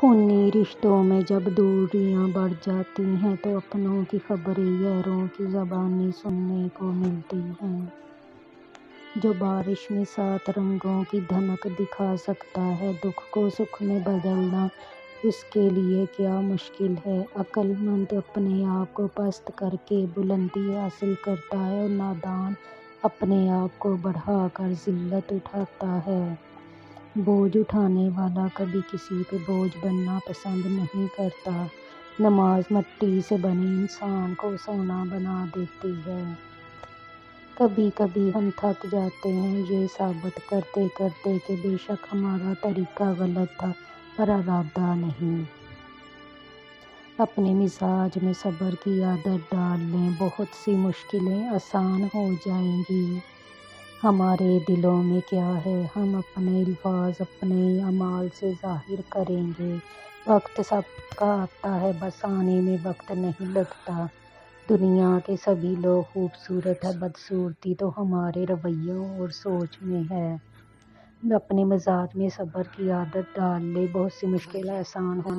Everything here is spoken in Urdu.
خونی رشتوں میں جب دوریاں بڑھ جاتی ہیں تو اپنوں کی خبریں غیروں کی زبانی سننے کو ملتی ہیں۔ جو بارش میں 7 رنگوں کی دھمک دکھا سکتا ہے، دکھ کو سکھ میں بدلنا اس کے لیے کیا مشکل ہے۔ عقل مند اپنے آپ کو پست کر کے بلندی حاصل کرتا ہے اور نادان اپنے آپ کو بڑھا کر ذلت اٹھاتا ہے۔ بوجھ اٹھانے والا کبھی کسی پہ بوجھ بننا پسند نہیں کرتا۔ نماز مٹی سے بنے انسان کو سونا بنا دیتی ہے۔ کبھی کبھی ہم تھک جاتے ہیں یہ ثابت کرتے کرتے کہ بے شک ہمارا طریقہ غلط تھا، پر ارادہ نہیں۔ اپنے مزاج میں صبر کی عادت ڈال لیں، بہت سی مشکلیں آسان ہو جائیں گی۔ ہمارے دلوں میں کیا ہے، ہم اپنے الفاظ اپنے اعمال سے ظاہر کریں گے۔ وقت سب کا آتا ہے، بس آنے میں وقت نہیں لگتا۔ دنیا کے سبھی لوگ خوبصورت ہیں، بدصورتی تو ہمارے رویوں اور سوچ میں ہے۔ اپنے مزاج میں صبر کی عادت ڈال لیں، بہت سی مشکلیں آسان ہو